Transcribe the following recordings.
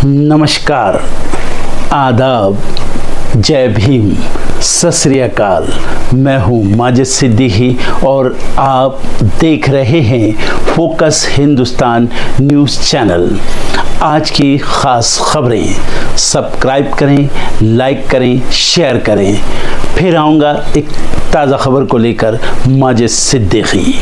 नमस्कार, आदाब, जय भीम, सत श्री अकाल। मैं हूँ माजिद सिद्दीकी और आप देख रहे हैं फोकस हिंदुस्तान न्यूज़ चैनल। आज की ख़ास खबरें सब्सक्राइब करें, लाइक करें, शेयर करें। फिर आऊँगा एक ताज़ा खबर को लेकर माजिद सिद्दीकी।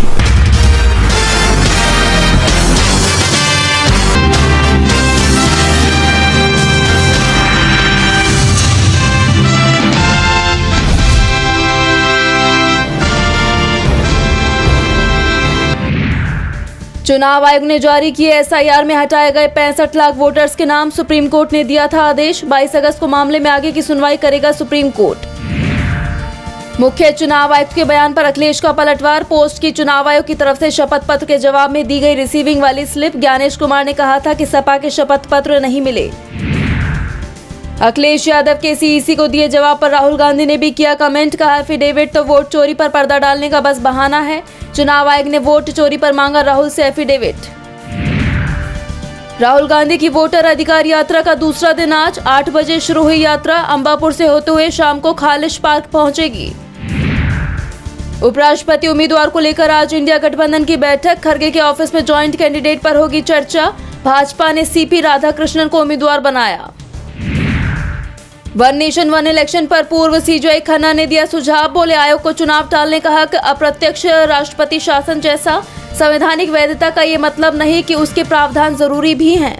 चुनाव आयोग ने जारी किए एसआईआर में हटाए गए 65 लाख वोटर्स के नाम। सुप्रीम कोर्ट ने दिया था आदेश। 22 अगस्त को मामले में आगे की सुनवाई करेगा सुप्रीम कोर्ट। मुख्य चुनाव आयुक्त के बयान पर अखिलेश का पलटवार। पोस्ट की चुनाव आयोग की तरफ से शपथ पत्र के जवाब में दी गई रिसीविंग वाली स्लिप। ज्ञानेश कुमार ने कहा था कि सपा के शपथ पत्र नहीं मिले। अखिलेश यादव के सीईसी को दिए जवाब पर राहुल गांधी ने भी किया कमेंट। कहा एफिडेविट तो वोट चोरी पर पर्दा डालने का बस बहाना है। चुनाव आयोग ने वोट चोरी पर मांगा राहुल से एफिडेविट। राहुल गांधी की वोटर अधिकार यात्रा का दूसरा दिन आज 8 बजे शुरू हुई यात्रा। अंबापुर से होते हुए शाम को खालिश पार्क पहुंचेगी। उपराष्ट्रपति उम्मीदवार को लेकर आज इंडिया गठबंधन की बैठक। खरगे के ऑफिस में ज्वाइंट कैंडिडेट पर होगी चर्चा। भाजपा ने सीपी राधाकृष्णन को उम्मीदवार बनाया। वन नेशन वन इलेक्शन पर पूर्व सीजेआई खन्ना ने दिया सुझाव। बोले आयोग को चुनाव टालने का हक अप्रत्यक्ष राष्ट्रपति शासन जैसा। संवैधानिक वैधता का ये मतलब नहीं कि उसके प्रावधान जरूरी भी हैं।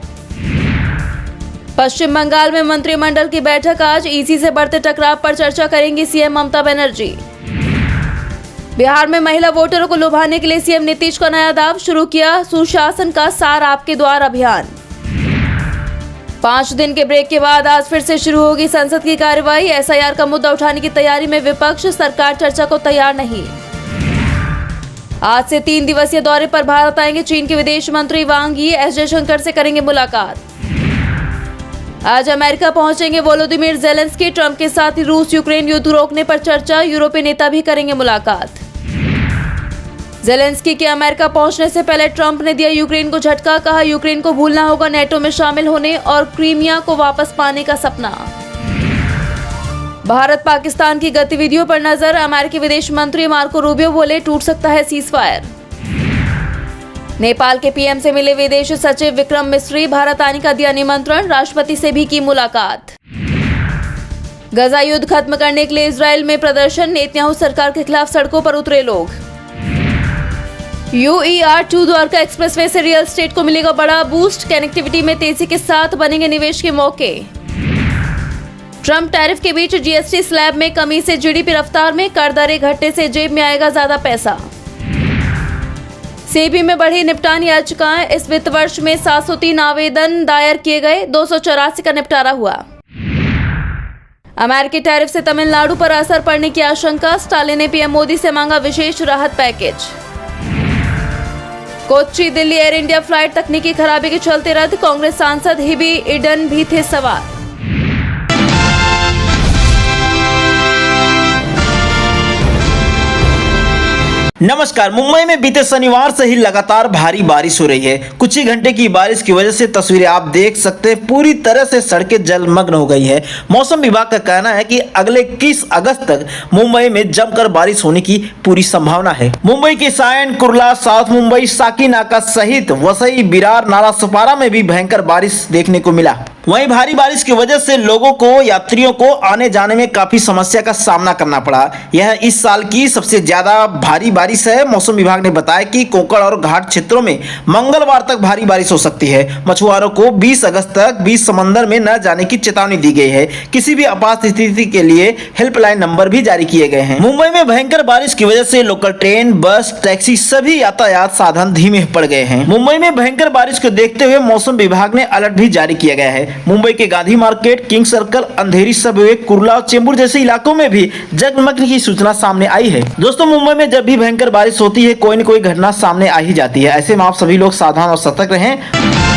पश्चिम बंगाल में मंत्रिमंडल की बैठक आज। ईसी से बढ़ते टकराव पर चर्चा करेंगी सीएम ममता बनर्जी। बिहार में महिला वोटरों को लुभाने के लिए सीएम नीतीश का नया दाव। शुरू किया सुशासन का सार आपके द्वार अभियान। 5 दिन के ब्रेक के बाद आज फिर से शुरू होगी संसद की कार्यवाही। एसआईआर का मुद्दा उठाने की तैयारी में विपक्ष। सरकार चर्चा को तैयार नहीं। आज से 3 दिवसीय दौरे पर भारत आएंगे चीन के विदेश मंत्री वांग यी। एस जयशंकर से करेंगे मुलाकात। आज अमेरिका पहुंचेंगे वोलोदिमीर जेलेंस्की। ट्रंप के साथ रूस यूक्रेन युद्ध रोकने पर चर्चा। यूरोपीय नेता भी करेंगे मुलाकात। जेलेंस्की के अमेरिका पहुंचने से पहले ट्रंप ने दिया यूक्रेन को झटका। कहा यूक्रेन को भूलना होगा नेटो में शामिल होने और क्रीमिया को वापस पाने का सपना। भारत पाकिस्तान की गतिविधियों पर नजर। अमेरिकी विदेश मंत्री मार्को रूबियो बोले टूट सकता है सीजफायर। नेपाल के पीएम से मिले विदेश सचिव विक्रम मिस्री। भारत आने का दिया निमंत्रण। राष्ट्रपति से भी की मुलाकात। गजा युद्ध खत्म करने के लिए इजरायल में प्रदर्शन। नेतन्याहू सरकार के खिलाफ सड़कों पर उतरे लोग। UER-2 द्वारका एक्सप्रेसवे से रियल एस्टेट को मिलेगा बड़ा बूस्ट। कनेक्टिविटी में तेजी के साथ बनेंगे निवेश के मौके। ट्रंप टैरिफ के बीच जीएसटी स्लैब में कमी से जीडीपी रफ्तार में। कर दरें घटने से जेब में आएगा ज्यादा पैसा। सेबी में बढ़ी निपटान याचिकाएं। इस वित्त वर्ष में 703 आवेदन दायर किए गए। 284 का निपटारा हुआ। अमेरिकी टैरिफ से तमिलनाडु पर असर पड़ने की आशंका। स्टालिन ने पीएम मोदी से मांगा विशेष राहत package. Kochi Delhi air India flight तकनीकी खराबी के चलते रद्द। कांग्रेस सांसद हिबी इडन भी थे सवार। नमस्कार। मुंबई में बीते शनिवार से ही लगातार भारी बारिश हो रही है। कुछ ही घंटे की बारिश की वजह से तस्वीरें आप देख सकते हैं, पूरी तरह से सड़कें जलमग्न हो गई है। मौसम विभाग का कहना है कि अगले 21 अगस्त तक मुंबई में जमकर बारिश होने की पूरी संभावना है। मुंबई के सायन, कुर्ला, साउथ मुंबई, साकीनाका सहित वसई, विरार, नालासोपारा में भी भयंकर बारिश देखने को मिला। वहीं भारी बारिश की वजह से लोगों को, यात्रियों को आने जाने में काफी समस्या का सामना करना पड़ा। यह इस साल की सबसे ज्यादा भारी बारिश है। मौसम विभाग ने बताया कि कोंकण और घाट क्षेत्रों में मंगलवार तक भारी बारिश हो सकती है। मछुआरों को 20 अगस्त तक बीच समंदर में न जाने की चेतावनी दी गई है। किसी भी आपात स्थिति के लिए हेल्पलाइन नंबर भी जारी किए गए हैं। मुंबई में भयंकर बारिश की वजह से लोकल ट्रेन, बस, टैक्सी सभी यातायात साधन धीमे पड़ गए हैं। मुंबई में भयंकर बारिश को देखते हुए मौसम विभाग ने अलर्ट भी जारी किया गया है। मुंबई के गांधी मार्केट, किंग सर्कल, अंधेरी सबवे, कुर्ला और चेंबूर जैसे इलाकों में भी जलमग्न की सूचना सामने आई है। दोस्तों, मुंबई में जब भी भयंकर बारिश होती है कोई न कोई घटना सामने आ ही जाती है। ऐसे में आप सभी लोग सावधान और सतर्क रहें।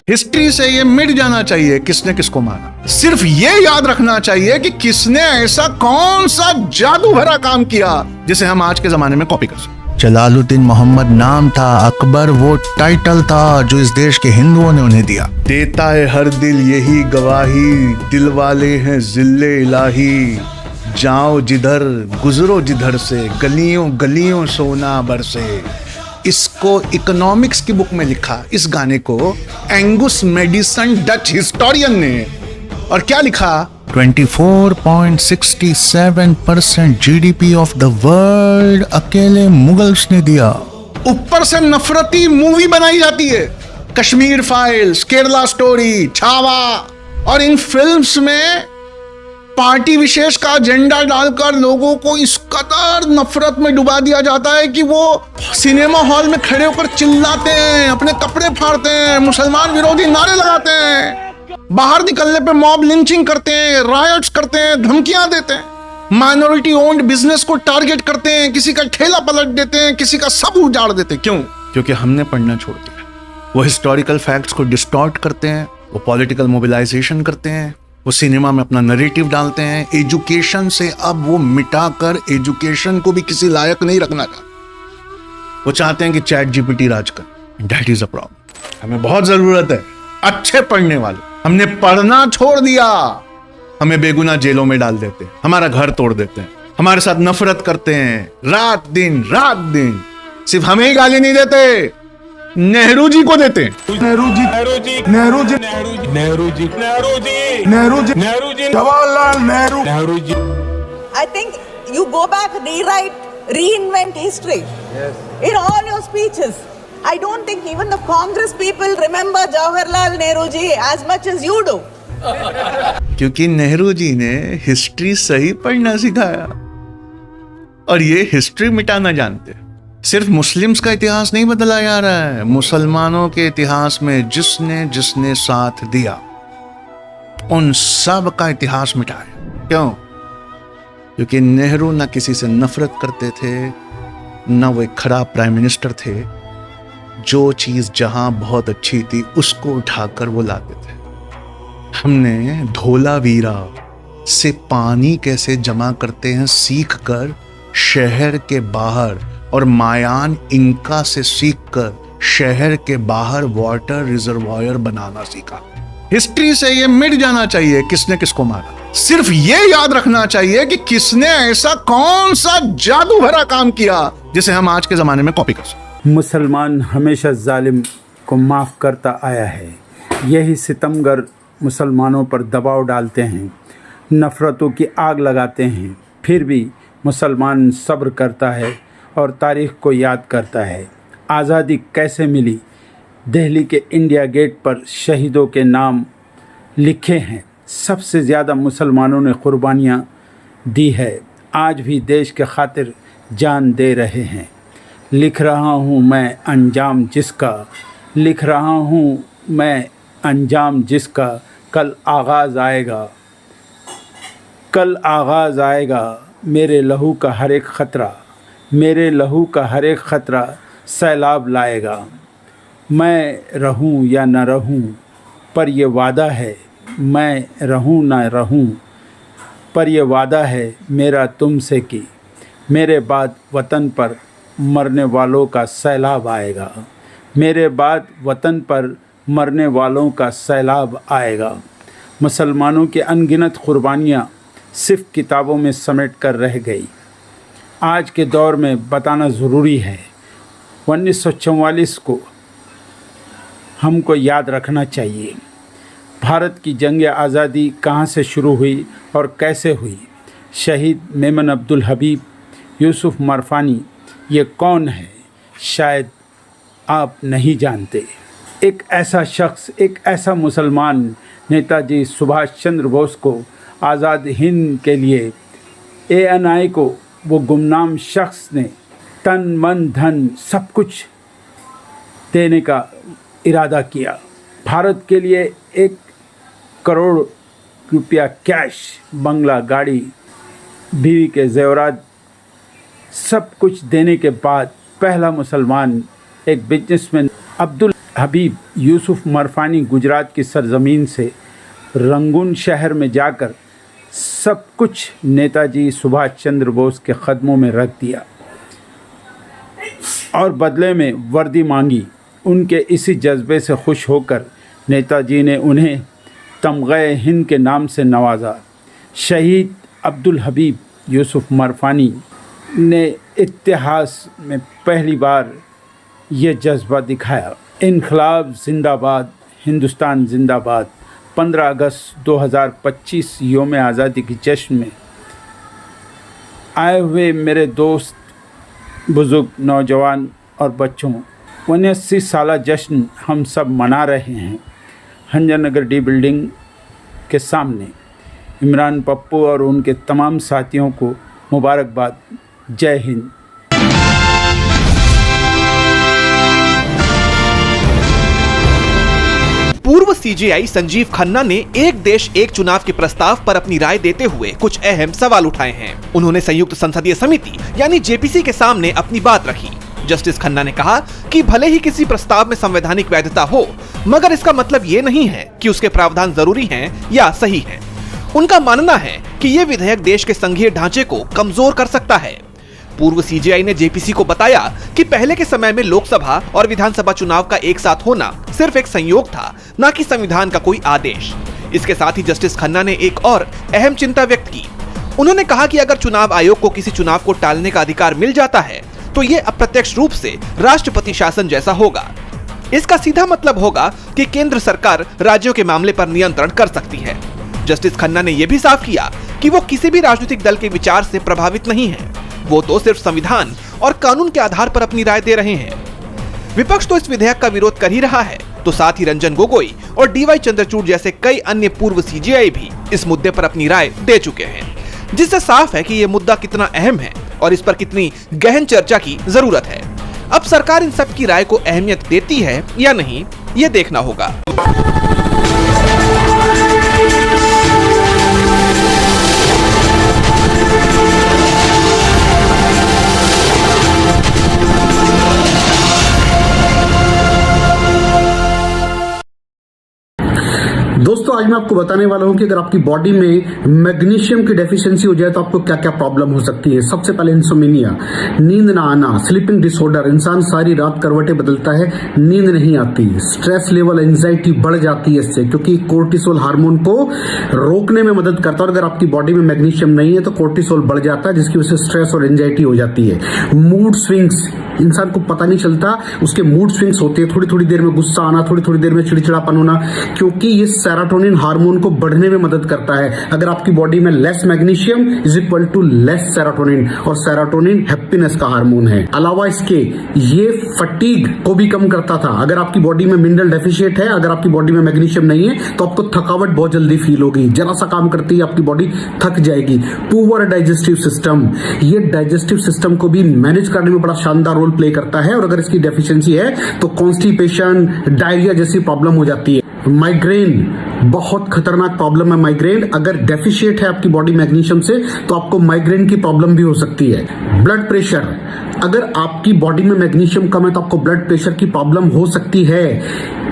हिस्ट्री से ये मिट जाना चाहिए किसने किसको मारा। सिर्फ ये याद रखना चाहिए कि किसने ऐसा कौन सा जादू भरा काम किया जिसे हम आज के जमाने में कॉपी कर सकते। जलालुद्दीन मोहम्मद नाम था, अकबर वो टाइटल था जो इस देश के हिंदुओं ने उन्हें दिया। देता है हर दिल यही गवाही, दिल वाले हैं जिल्ले इलाही, जाओ जिधर गुजरो जिधर से, गलियों गलियों सोना बरसे। इसको इकोनॉमिक्स की बुक में लिखा, इस गाने को एंगुस मेडिसन डच हिस्टोरियन ने, और क्या लिखा, 24.67% जीडीपी ऑफ द वर्ल्ड अकेले मुगल्स ने दिया। ऊपर से नफरती मूवी बनाई जाती है, कश्मीर फाइल्स, केरला स्टोरी, छावा, और इन फिल्म्स में पार्टी विशेष का एजेंडा डालकर लोगों को इस कदर नफरत में डुबा दिया जाता है कि वो सिनेमा हॉल में खड़े होकर चिल्लाते हैं, अपने कपड़े फाड़ते हैं, मुसलमान विरोधी नारे लगाते हैं, बाहर निकलने पे मॉब लिंचिंग करते हैं, रायट्स करते हैं, धमकियां देते हैं, माइनॉरिटी ओन्ड बिजनेस को टारगेट करते हैं, किसी का ठेला पलट देते हैं, किसी का सब उजाड़ देते हैं। क्यों? क्योंकि हमने पढ़ना छोड़ दिया। वो हिस्टोरिकल फैक्ट्स को डिस्टॉर्ट करते हैं, वो पॉलिटिकल मोबिलाइजेशन करते हैं, वो सिनेमा में अपना नैरेटिव डालते हैं। एजुकेशन से अब वो मिटाकर एजुकेशन को भी किसी लायक नहीं रखना चाहते। वो चाहते हैं कि चैट जीपीटी राज कर। That is a problem. हमें बहुत जरूरत है अच्छे पढ़ने वाले। हमने पढ़ना छोड़ दिया, हमें बेगुनाह जेलों में डाल देते हैं, हमारा घर तोड़ देते हैं, हमारे साथ नफरत करते हैं, रात दिन। सिर्फ हमें ही गाली नहीं देते, नेहरू जी को देते हैं। Jawaharlal Nehru. I think you go back, rewrite, reinvent history in all your speeches. I don't think even the Congress people remember Jawaharlal Nehru ji as much as you do. क्योंकि नेहरू जी ने हिस्ट्री सही पढ़ना सिखाया और ये हिस्ट्री मिटाना जानते। सिर्फ मुस्लिम्स का इतिहास नहीं बदला जा रहा है, मुसलमानों के इतिहास में जिसने जिसने साथ दिया उन सब का इतिहास मिटाया। क्यों? क्योंकि नेहरू ना किसी से नफरत करते थे, ना वो एक खराब प्राइम मिनिस्टर थे। जो चीज जहां बहुत अच्छी थी उसको उठाकर वो लाते थे। हमने धोलावीरा से पानी कैसे जमा करते हैं सीख कर शहर के बाहर, और मायान इंका से सीखकर शहर के बाहर वाटर रिजर्वायर बनाना सीखा। हिस्ट्री से ये मिट जाना चाहिए किसने किसको मारा। सिर्फ ये याद रखना चाहिए कि किसने ऐसा कौन सा जादू भरा काम किया जिसे हम आज के जमाने में कॉपी कर सकते। मुसलमान हमेशा जालिम को माफ़ करता आया है। यही सितमगर मुसलमानों पर दबाव डालते हैं, नफ़रतों की आग लगाते हैं, फिर भी मुसलमान सब्र करता है और तारीख़ को याद करता है। आज़ादी कैसे मिली? दिल्ली के इंडिया गेट पर शहीदों के नाम लिखे हैं। सबसे ज़्यादा मुसलमानों ने कुर्बानियाँ दी है, आज भी देश के खातिर जान दे रहे हैं। लिख रहा हूँ मैं अंजाम जिसका, लिख रहा हूँ मैं अंजाम जिसका, कल आगाज़ आएगा, कल आगाज़ आएगा। मेरे लहू का हर एक ख़तरा, मेरे लहू का हर एक ख़तरा सैलाब लाएगा। मैं रहूं या न रहूं पर ये वादा है, मैं रहूं ना रहूं पर ये वादा है मेरा तुमसे कि मेरे बाद वतन पर मरने वालों का सैलाब आएगा, मेरे बाद वतन पर मरने वालों का सैलाब आएगा। मुसलमानों की अनगिनत कुर्बानियाँ सिर्फ़ किताबों में समेट कर रह गई। आज के दौर में बताना ज़रूरी है। 1944 को हमको याद रखना चाहिए। भारत की जंग आज़ादी कहाँ से शुरू हुई और कैसे हुई? शहीद मेमन अब्दुल हबीब, यूसुफ मरफानी, ये कौन है? शायद आप नहीं जानते। एक ऐसा शख्स, एक ऐसा मुसलमान, नेताजी सुभाष चंद्र बोस को आज़ाद हिंद के लिए ANI को वो गुमनाम शख्स ने तन मन धन सब कुछ देने का इरादा किया। भारत के लिए 1 करोड़ रुपया कैश, बंगला, गाड़ी, बीवी के जेवरात सब कुछ देने के बाद पहला मुसलमान एक बिजनेसमैन अब्दुल हबीब यूसुफ मरफानी गुजरात की सरजमीन से रंगून शहर में जाकर सब कुछ नेताजी सुभाष चंद्र बोस के कदमों में रख दिया और बदले में वर्दी मांगी। उनके इसी जज्बे से खुश होकर नेताजी ने उन्हें तमग़े हिंद के नाम से नवाजा। शहीद अब्दुल हबीब यूसुफ मरफानी ने इतिहास में पहली बार ये जज्बा दिखाया। इनकलाब जिंदाबाद, हिंदुस्तान जिंदाबाद। 15 अगस्त 2025 योम आज़ादी की जश्न में आए हुए मेरे दोस्त, बुज़ुर्ग, नौजवान और बच्चों, 79 साला जश्न हम सब मना रहे हैं हंजरनगर डी बिल्डिंग के सामने। इमरान पप्पू और उनके तमाम साथियों को मुबारकबाद। जय हिंद। पूर्व सीजेआई संजीव खन्ना ने एक देश एक चुनाव के प्रस्ताव पर अपनी राय देते हुए कुछ अहम सवाल उठाए हैं। उन्होंने संयुक्त संसदीय समिति यानी जेपीसी के सामने अपनी बात रखी। जस्टिस खन्ना ने कहा कि भले ही किसी प्रस्ताव में संवैधानिक वैधता हो, मगर इसका मतलब ये नहीं है कि उसके प्रावधान जरूरी हैं या सही हैं। उनका मानना है कि ये विधेयक देश के संघीय ढांचे को कमजोर कर सकता है। पूर्व सीजेआई ने जेपीसी को बताया कि पहले के समय में लोकसभा और विधानसभा चुनाव का एक साथ होना सिर्फ एक संयोग था, न कि संविधान का कोई आदेश। इसके साथ ही जस्टिस खन्ना ने एक और अहम चिंता व्यक्त की। उन्होंने कहा कि अगर चुनाव आयोग को किसी चुनाव को टालने का अधिकार मिल जाता है तो ये अप्रत्यक्ष रूप से राष्ट्रपति शासन जैसा होगा। इसका सीधा मतलब होगा कि केंद्र सरकार राज्यों के मामले पर नियंत्रण कर सकती है। जस्टिस खन्ना ने यह भी साफ किया कि वो किसी भी राजनीतिक दल के विचार से प्रभावित नहीं है, वो तो सिर्फ संविधान और कानून के आधार पर अपनी राय दे रहे हैं। विपक्ष तो इस विधेयक का विरोध कर ही रहा है, तो साथ ही रंजन गोगोई और डीवाई चंद्रचूड़ जैसे कई अन्य पूर्व सीजेआई भी इस मुद्दे पर अपनी राय दे चुके हैं, जिससे साफ है कि ये मुद्दा कितना अहम है और इस पर कितनी गहन चर्चा की जरूरत है। अब सरकार इन सब की राय को अहमियत देती है या नहीं, ये देखना होगा। दोस्तों, आज मैं आपको बताने वाला हूं कि अगर आपकी बॉडी में मैग्नीशियम की डेफिशिएंसी हो जाए तो आपको क्या क्या प्रॉब्लम हो सकती है। सबसे पहले इंसोमिनिया, नींद ना आना, स्लीपिंग डिसऑर्डर, इंसान सारी रात करवटें बदलता है, नींद नहीं आती, स्ट्रेस लेवल, एंजाइटी बढ़ जाती है इससे, क्योंकि कोर्टिसोल हार्मोन को रोकने में मदद करता है। और अगर आपकी बॉडी में मैग्नीशियम नहीं है तो कोर्टिसोल बढ़ जाता है, जिसकी वजह से स्ट्रेस और एंजाइटी हो जाती है। मूड स्विंग्स, इंसान को पता नहीं चलता उसके मूड स्विंग्स होते हैं, थोड़ी थोड़ी देर में गुस्सा आना, थोड़ी थोड़ी देर में चिड़चिड़ापन होना, क्योंकि ये सेरोटोनिन हार्मोन को बढ़ने में मदद करता है। अगर आपकी बॉडी में less magnesium is equal to less serotonin, और सेरोटोनिन हैप्पीनेस का हार्मोन है। अलावा इसके ये फटीग को भी कम करता था। अगर आपकी बॉडी में मिनरल डेफिशिएट है, अगर आपकी बॉडी में मैग्नीशियम नहीं है तो आपको थकावट बहुत जल्दी फील होगी, जरा सा काम करती है आपकी बॉडी थक जाएगी। पुअर डाइजेस्टिव सिस्टम, ये डाइजेस्टिव सिस्टम को भी मैनेज करने में बड़ा शानदार रोल प्ले करता है, और अगर इसकी डेफिशिएंसी है तो कॉन्स्टिपेशन, डायरिया जैसी प्रॉब्लम हो जाती है। माइग्रेन, बहुत खतरनाक प्रॉब्लम है माइग्रेन। अगर डेफिशिएट है आपकी बॉडी मैग्नीशियम से तो आपको माइग्रेन की प्रॉब्लम भी हो सकती है। ब्लड प्रेशर, अगर आपकी बॉडी में मैग्नीशियम कम है तो आपको ब्लड प्रेशर की प्रॉब्लम हो सकती है।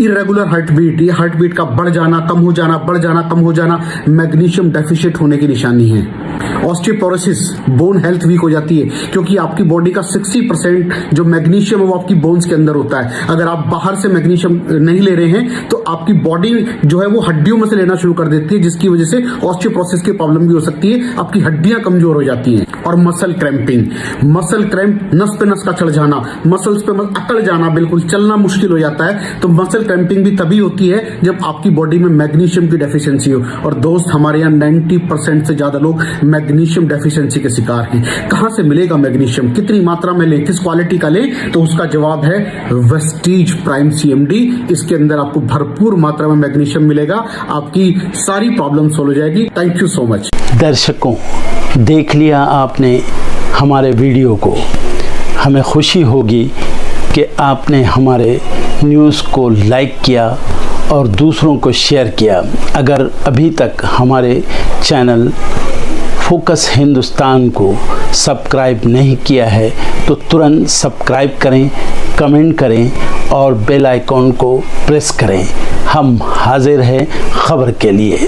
इरेगुलर हार्ट बीट, ये हार्ट बीट का बढ़ जाना, कम हो जाना, बढ़ जाना, कम हो जाना, मैग्नीशियम डेफिशिएट होने की निशानी है। ऑस्टियोपोरोसिस, बोन हेल्थ वीक हो जाती है, क्योंकि आपकी बॉडी का 60% जो मैग्नीशियम है वो आपकी बोन्स के अंदर होता है। अगर आप बाहर से मैग्नीशियम नहीं ले रहे हैं तो आपकी बॉडी जो है वो हड्डियों में से लेना शुरू कर देती है, जिसकी वजह से ऑस्टियोपोरोसिस की प्रॉब्लम भी हो सकती है, आपकी हड्डियां कमजोर हो जाती हैं। और मसल क्रैम्पिंग, मसल क्रैम्प, नस पे नस का चढ़ जाना, मसल्स पे अकड़ जाना, बिल्कुल चलना मुश्किल हो जाता है। तो मसल क्रैम्पिंग भी तभी होती है जब आपकी बॉडी में मैग्नीशियम की डेफिशिएंसी हो। और दोस्त, हमारे यहाँ 90% से ज्यादा लोग मैग्नीशियम डेफिशिएंसी के शिकार हैं। कहां से मिलेगा मैग्नीशियम, कितनी मात्रा में लें, किस क्वालिटी का लें? तो उसका जवाब है वेस्टीज प्राइम CMD। इसके अंदर आपको भरपूर मात्रा में मैग्नीशियम मिलेगा, आपकी सारी प्रॉब्लम सॉल्व हो जाएगी। Thank you so much. दर्शकों, देख लिया आपने हमारे वीडियो को। हमें खुशी होगी कि आपने हमारे न्यूज़ को लाइक किया और दूसरों को शेयर किया। अगर अभी तक हमारे चैनल फोकस हिंदुस्तान को सब्सक्राइब नहीं किया है तो तुरंत सब्सक्राइब करें, कमेंट करें और बेल आइकॉन को प्रेस करें। हम हाजिर हैं खबर के लिए।